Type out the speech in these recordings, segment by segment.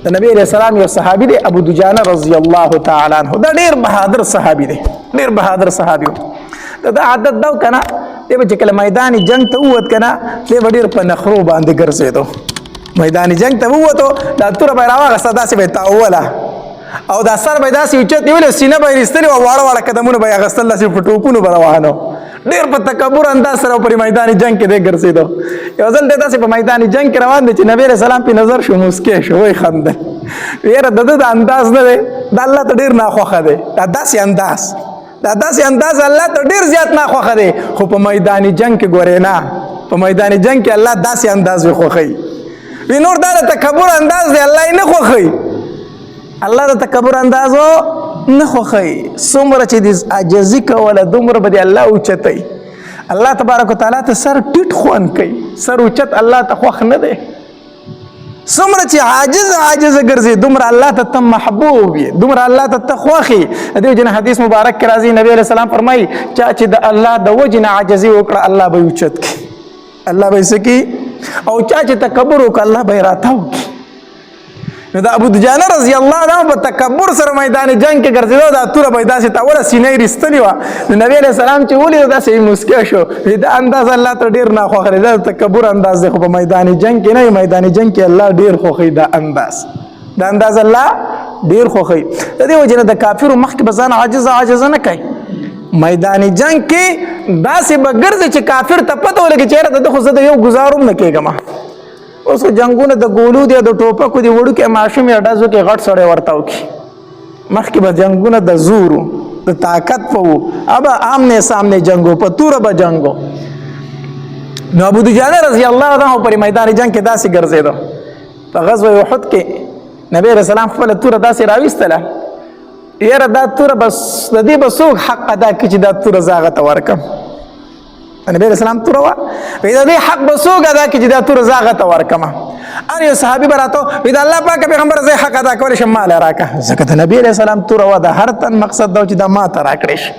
د نبی علیہ السلام یو صحابي دی ابو دجانه رضی الله تعالی عنہ دا ډیر بهادر صحابي دی ډیر بهادر صحابي دا عادت دا کنه دی چې کله میدان جنگ ته ووت کنه دی ډیر په نخرو باندې ګرځیدو میدان جنگ ته ووتو دا تور به راوغسته داسې به تاوله او دا سر به داسې اوچت نیولې سینه به یې ایستلې وه واړه واړه قدمونه به یې اخیستل داسې په ټوپونو به روانو ډېر په تکبر انداز سره پر میدان جنگ کې دی ګرځېدو یو ځل دی داسې په میدان جنگ کې روان دی چې نبي علیه السلام پې نظر شو موسکی شو وایي خندل یاره د ده د انداز نه دی دا الله ته ډېر ناخوښه دی دا داسې انداز الله ته ډېر زیات ناخوښه دی خو په میدان جنگ کې ګورې نه په میدان جنگ کې الله داسې انداز وي خوښوي وی نور دا د تکبر انداز دی الله یې نه خوښوي الله د تکبر اندازو نه خوښوي څومره چې د عاجزي کوله دومره به د الله اوچتوي الله تبارک وتعالی ته سر ټیټ خوند کوي سر اوچت الله ته خوښ نه دی څومره چې عاجز ګرځي دومره الله ته ته محبوب یې دومره الله ته ته خوښ یې د دې وجې نه حدیث مبارک کې راځي نبي علیه السلام فرمایي چا چې د الله د وجې نه عاجزي وکړه الله به یې اوچت کړي الله به یې څه کړي او چا چې تکبر وکړه الله به یې راتاو کړي نو دا ابو دجانه رضی الله عنه په تکبر سره میدان جنگ کې ګرځېدو دا توره به یې داسې تاوله سینه یې رېستلې وه نو نبي علیه السلام چې ولید داسې یې موسکی شو دا انداز الله ته ډېر ناخوښه دی دا د تکبر انداز دی خو په میدان جنگ کې نه میدان جنگ کې الله ډېر خوښوي دا انداز الله ډېر خوښوي د دې وجې نه د کافرو مخکې به ځان عاجزه نه کوي میدان جنگ کې داسې به ګرځي چې کافر ته پته ولګي چې یاره د ده خو زه د یو ګزارم نه کېږم اوس جنگونه د ګولو دي د ټوپکو دي وړوکې ماشوم یې ډزو کې غټ سړی ورته وکړي مخکې به جنگونه د زورو د طاقت په وو ابا آمنے سامنے جنگو په توره به جنگو نو ابو دجانه رضی الله عنه پر میدان جنگ کې داسې ګرځېدو په غزوه احد کې نبی رسول الله خپله توره داسې راویستله یاره دا توره بس د دې به څوک حق ادا کړي چې دا توره زه هغه ته ورکړم نبی علیہ السلام توره وه وی د دې حق به څوک ادا کړي چې دا توره زه هغه ته ورکړمه هر یو صحابي به راته وی د الله پاکه پیغمبره زه حق ادا کولی شم ماله راکړه ځکه د نبي علیہ السلام توره وه د هر تن مقصد دا چې دا ما ته راکړې شي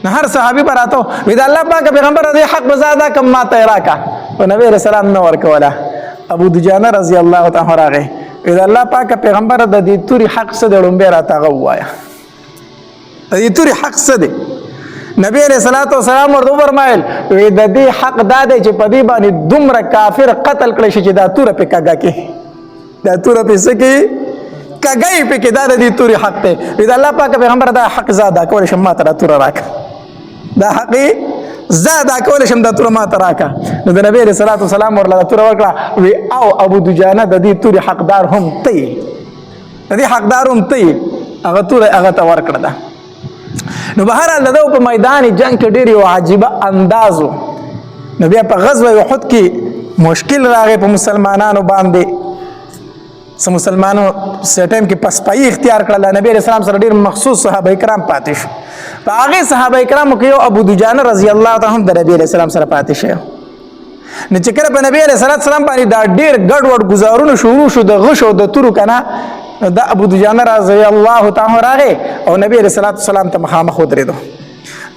نو هر صحابي به راته وی د الله پاکه پیغمبره دې حق به زه ادا کړم ما ته یې راکړه خو نبي علیہ السلام نه ورکوله ابو دجانه رضی الله تعالی راغی وی د الله پاکه پیغمبره د دې تورې حق څه دی لومبی راته هغه ووایه د دې تورې حق څه دی نبی علیہ الصلوۃ والسلام ورته وفرمایل وی د دې حق دا دی چې په دې باندې دومره کافر قتل کړی شي چې دا توره پې کږه کې دا توره پې څه کې کږه یې پې کې دا د دې تورې حق دی وی د الله پاکه پیغمبره دا حق زه ادا کولی شم ما ته دا توره راکړه دا حق زه ادا کولی شم دا توره ما ته راکړه نو د نبی علیہ الصلوۃ والسلام ورله دا توره ورکړه وی او ابو دجانه د دې تورې حقدار هم ته یې د دې حقدار هم ته یې هغه توره هغه ته ورکړه ده نو بهرحال د ده په میدان جنگ کې ډېر یو عجیبه انداز و نو بیا په غزوه احد کې مشکل راغی په مسلمانانو باندې څه مسلمانو څه ټایم کې پسپایي اختیار کړله نبي علیه السلام سره ډېر مخصوص صحابه کرام پاتې شو په هغې صحابه کرامو کې یو ابو دجانه رضی الله تعالی هم د نبي علیه السلام سره پاتې شوی نو چې کله په نبي علیه السلام باندې دا ډېر ګډوډ ګزارونه شروع شو د غشو د تورو که نه دا ابو دجانه رضی الله تعالی راغی او نبی علیہ السلام ته مخامخ ودرېدو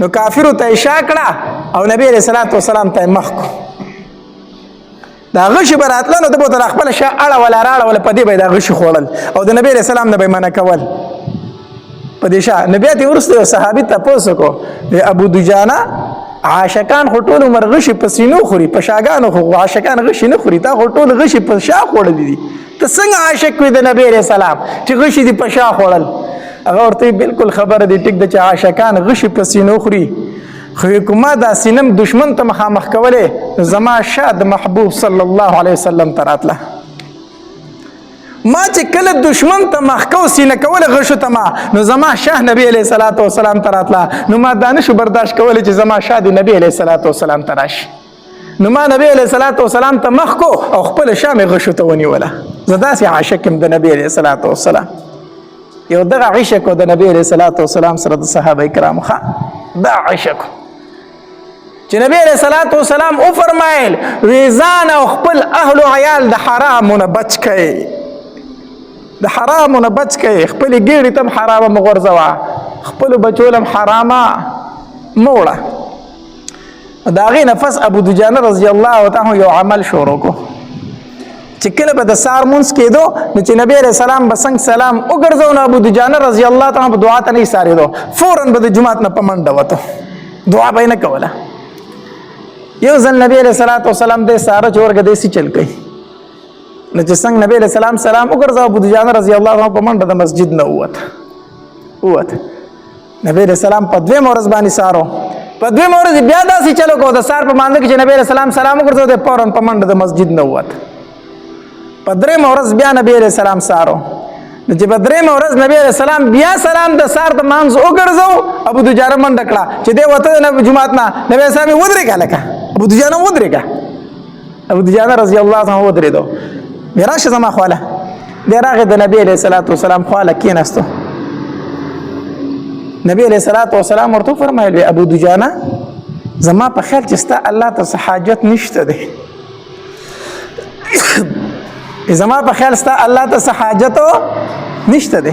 نو کافرو ته یې شا کړه او نبی علیہ السلام ته یې مخ کړو دا غشي به راتله نو ده به ورته خپله شا اړوله راړوله په دې به یې دا غشي خوړل او د نبی علیہ السلام نه به یې منع کول په دې شا نو بیا ترې وروسته یو صحابي تپوس وکړو ابو دجانه عاشقان خو ټول عمر غشي په سینو خوري په شاګانو خو عاشقان غشي نه خوري تا خو ټول غشي په شا خوړلي دي ته څنګه عاشق وي د نبی علیہ السلام چې غشي دي په شا خوړل هغه ورته بالکل خبره دی ټیک ده چې عاشقان غشي په سینو خوري خو کومه دا سینم دشمن ته مخامخ کولی زما شا د محبوب صلی الله علیه وسلم ته راتله ما چې کله دشمن ته مخ کو سینه کوله غشو ته ما نو زما شاه نبی علیه السلام ته راتله نو ما دا نشو برداشت کولی چې زما شاه د نبی علیه السلام ته راشي نو ما نبی علیه السلام ته مخ کو او خپله شا مې غشو ته ونیوله زه داسې عاشق یم د نبی علیه السلام یو دغه عشق و د نبی علیه السلام سره د صحابه کرامو ښه دا عشق چې نبی علیه السلام وفرمایل وی ځان او خپل اهل و عیال د حرامونه بچ کړئ د حرامونه بچ کړئ خپلې ګېډې ته هم حرامه مه غورځوه خپلو بچو له هم حرامه مه وړه د هغې نه پس ابو دجانه رضی الله تعالی یو عمل شروع کړو چې چې کله به د سار مونځ کېدو نو چې نبی علیہ السلام به څنګه سلام وګرځاو نو ابو دجانه رضی الله تعالی په دعا ته نه ایسارېدو، فوراً به د جومات نه په منډه وته، دعا به یې نه کوله. یو ځل نبی علیہ الصلوۃ والسلام دې ساره چې ورګه داسې چل کوي نو چې څنګه نبی علیہ السلام سلام وګرځاو ابو دجانه رضی الله تعالی په منډه د مسجد نه ووته. نبی علیہ السلام په دویمه ورځ باندې سارو، په دویمه ورځ بیا داسې چلو کو د سار په مانځه کې چې نبی علیہ السلام سلام وګرځاو د فوراً په منډه د مسجد نه ووته. په درېیمه ورځ بیا نبی علیہ السلام سارو، نو چې په درېیمه ورځ نبی علیہ السلام بیا سلام د سار د مانځ وګرځاو، ابو دجانه منډه کړه چې دی وته د جومات نه، نبی علیہ السلام ودرېږه لکه ابو دجانه ودرېږه. ابو دجانه رضی الله تعالی ودرېدو، بیا راشه زما خواله، بیا راغی د نبی علیہ الصلوۃ والسلام خواله کېناستو. نبی علیہ الصلوۃ والسلام ورته فرمایل ابو دجانه زما په خیال چې ستا الله ته حاجت نشته دی، زما په خیال ستا الله ته حاجت نشته دی.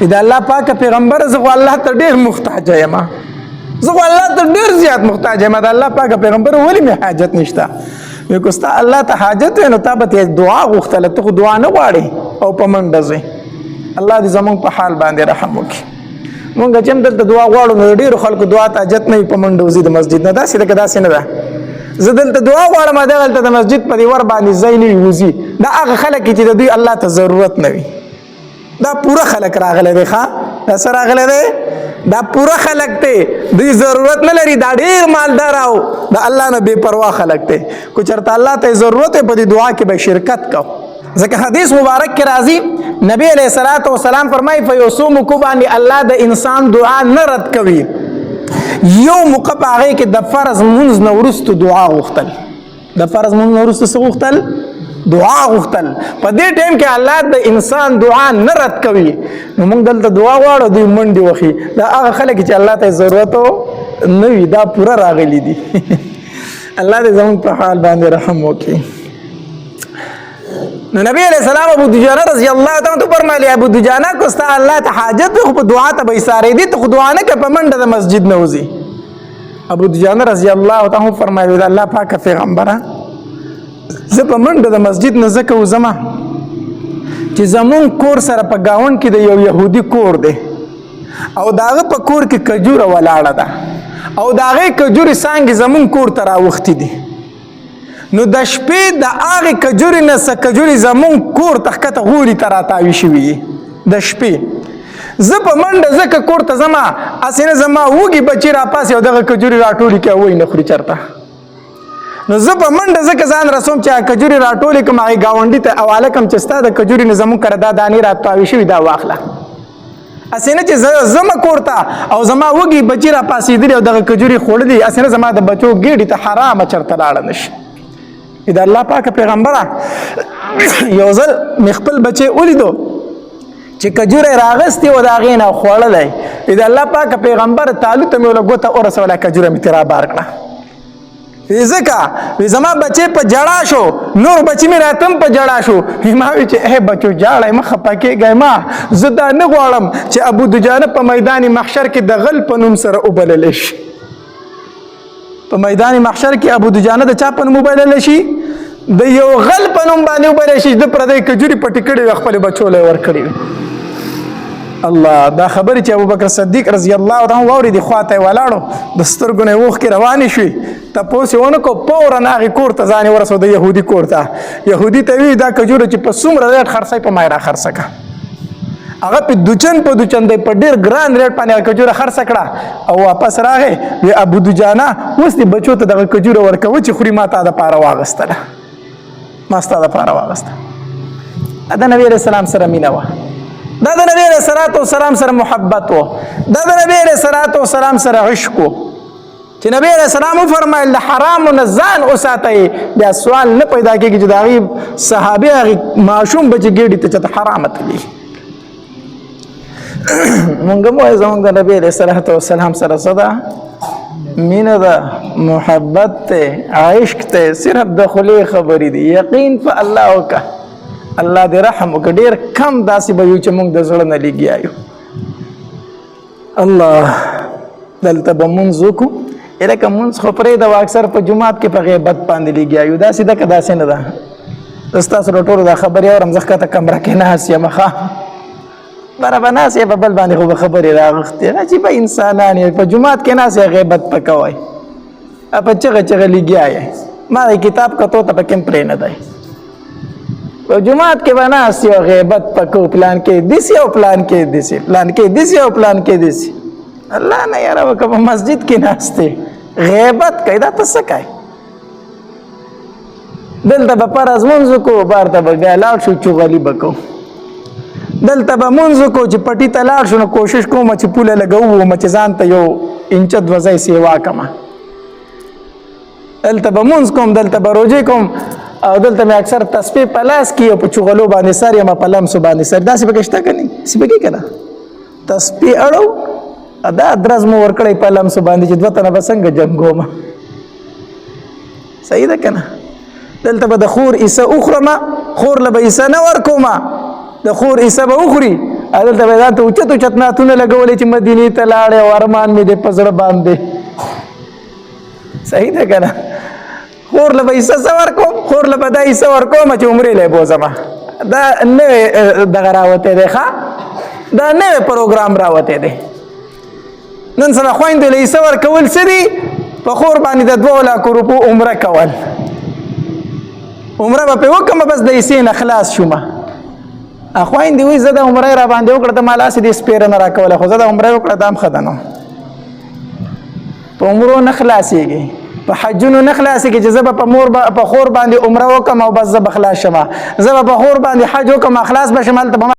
دا الله پاک پیغمبر زه الله ته ډیر محتاج یم، زه الله ته ډیر زیات محتاج یم، دا الله پاک پیغمبر ولی می حاجت نشته. یو کوستا الله ته حاجت نو تا به دعا غوښتله، ته دعا نه غواړې او په منډه ځې. الله دې زمونږ په حال باندې رحم وکړي. مونږ چې هم دلته دعا غواړو نو ډېرو خلکو دعا ته حاجت نه وي، په منډه وځي د مسجد نه. داسې ده که داسې نه ده؟ زه دلته دعا غواړم دغلته د مسجد په دې ور باندې ځای نه وي وځي. دا هغه خلک چې د دوی الله ته ضرورت نه وي. دا پوره خلک راغلی دی. ښه دا څه راغلی دی؟ دا پوره خلک دی، دوی ضرورت نه لري، دا ډېر مالدار او د الله نه بې پروا خلک دی. کو چېرته الله ته ضرورت وي په دې دعا کې به شرکت کو. ځکه حدیث مبارک کې راځي نبی علیہ الصلوۃ والسلام فرمایي په یو څو موقعو باندې الله د انسان دعا نه رد کوي. یو موقع په هغې کې د فرض مونځ نه وروسته دعا غوښتل، د فرض مونځ نه وروسته څه غوښتل؟ دعا غوښتل. په دې ټیم کې الله د انسان دعا نه رد کوي. نو موږ دلته دعا غواړو دوی منډې وخي. دا هغه خلک چې الله ته ضرورت نه وي دا پوره راغلي دي. الله دې زموږ په حال باندې رحم وکړي. نو نبی علیہ السلام ابو دجانه رضی الله تعالی عنہ فرمایلی ابو دجانه کو ستا الله ته حاجت خو په دعا ته به ایسارې دي، ته خو دعا نه کوې په منډه د مسجد نه وځي. ابو دجانه رضی الله تعالی عنہ فرمایلی الله پاک پیغمبره زه په منډه د مسجد نه ځکه وځم چې زمون کور سره په گاون کې د یو يهودي کور دی او د هغه په کور کې کجوره ولاړه ده او د هغې کجورې څانګې زمون کور ته راوختې دي. نو د شپې د هغې کجورې نه څه کجورې زمون کور ته ښکته غولي ته راتاوي شوي د شپې. زه په منډه ځکه کور ته ځم، هسې نه زما وږي بچي راپاسي او دغه کجورې راټولې کړي او وایي نه خوري چېرته. نو زه په منډه ځکه ځان رسوم چې کجورې راټولې کړم هغې ګاونډي ته حواله کړم چې ستا د کجورې نه زمونږ کره دا دانې راتاوي شوي دا واخله. هسې نه چې زه ځمه کور ته او زما وږي بچي راپاسېدلي او دغه کجورې خوړلي، هسې نه زما د بچو ګېډې ته حرامه چېرته لاړه نه شي. د الله پاک پیغمبره یو ځل مې خپل بچی ولیدو چې کجوره یې راغستې و د هغې نه خوړلی. د الله پاک پیغمبر تالو ته مې وله ګوته ورسوله، کجوره مې ترې رابار کړه. ځکه زما بچی په جړا شو، نور بچی مې راته هم په جړا شو. ما وی چې ای بچو جاړی مه خفه کېږئ، ما زه دا نه غواړم چې ابو دجانه په میدان محشر کې د غل په نوم سره وبللی شي. په میدان محشر کې ابو دجانه د چا په نوم وبللی شي؟ د یو غل په نوم باندې وبللی شي. د پردی کجورې پټې کړې وي خپلې بچو له یې ورکړې وي. الله دا خبرې چې ابوبکر صدیق رضی الله عنه واورېدې خوا ته یې ولاړو، د سترګو نه یې اوښکې روانې شوې. تپوس یې ونه کړو، فوراً هغې کور ته ځان یې ورسو، د یهودي کور ته. یهودي ته وي دا کجوره چې په څومره ریټ خرڅوي په ما یې راخرڅه کړه. هغه په دوچن په دوچن دی په ډېر ګران ریټ باندې هغه کجوره خرڅه کړه او واپس راغی. وی ابو دجانه اوس دې بچو ته دغه کجوره ورکوه چې خوري، ما تا دپاره واغېستله، ما ستا دپاره واغېسته. دا د نبي علیه السلام سره مینه وه، دا د نبی علیه الصلاة والسلام سره محبت و، دا د نبی علیه الصلاة والسلام سره عشق و چې نبی علیه السلام وفرمایل د حرامو نه ځان وساتئ. بیا سوال نه پیدا کېږي چې د هغې صحابي هغې ماشوم بچې ګېډې ته چېرته حرامه تلي. مونږ هم وایو زمونږ د نبی علیه الصلاة والسلام سره څه ده؟ مینه ده، محبت دی، عشق دی، صرف د خولې خبرې دي. یقین په الله وکړه، الله دې رحم وکړه. ډېر کم داسې به یو چې موږ د زړه نه لګیا یو. الله دلته به مونځ وکړو، لکه مونځ خو پرېږده، اکثر په جومات کې په غیبت باندې لګیا یو. داسې ده که داسې نه ده؟ ستاسو د ټولو دا خبرې اورم زه ښکته کمره کې ناست یم ښه برابر ناست یې په بل باندې خو به خبرې راغښتې عجیبه انسانان یې په جومات کې ناست یې غیبت په کوئ په چغه چغه لګیا یې ما د کتاب کتو ته پکې هم پرې نه دی په جومات کې به ناست یو غیبت په کو پلان کې داسې او پلان کې داسې پلان کې داسې او پلان کې داسې الله نه یاره به که په مسجد کې ناست دی غیبت کوي دا ته څه کوي دلته به فرض مونځ وکړو بار ته به بیا لاړ شو چغلي به کوو دلته به مونځ وکړو چې پټي ته لاړ شو نو کوشش کوم چې پوله لګوم چې ځان ته یو انچه دوه ځای سیوا کړم دلته به مونځ کوم دلته به روژې کوم او دلته مې اکثر تسبیح په لاس کې او په چغلو باندې سر یم په لمسو باندې سر داسې پکې شته که نه داسې پکې که نه تسبیح اړو دا درز مو ورکړی په لمسو باندې چې دوه تنه به څنګه جنګومه صحیح ده که نه دلته به د خور عیسه وخورم خور له به عیسه نه ورکوم د خور عیسه به وخوري دلته به ځان ته اوچت اوچت نعتونه لګولې چې مدینې ته لاړې او ارمان مې دی په زړه باندې صحیح ده که نه خور له به عیسه څه ورکوم خور له به دا عیسه ورکوم چې عمرې له یې بوځم دا نوی دغه راوتی دی ښه دا نوی پروګرام راوتی دی نن سبا خویندو له عیسه ورکول څه دي په خور باندې د 2 لکو روپو عمره کول عمره به پرې وکړم بس د عیسې نه خلاص شومه خویندې وایي زه د عمرې را باندې وکړه ته ما لاسې دې سپېره نه راکوله خو زه د عمرې وکړه دا هم ښه ده نو په عمرو نه خلاصېږي په حجونو نه خلاصېږي چې زه به په خور باندې عمره وکړم او بس زه به خلاص شم زه به په خور باندې حج وکړم خلاص به شم هلته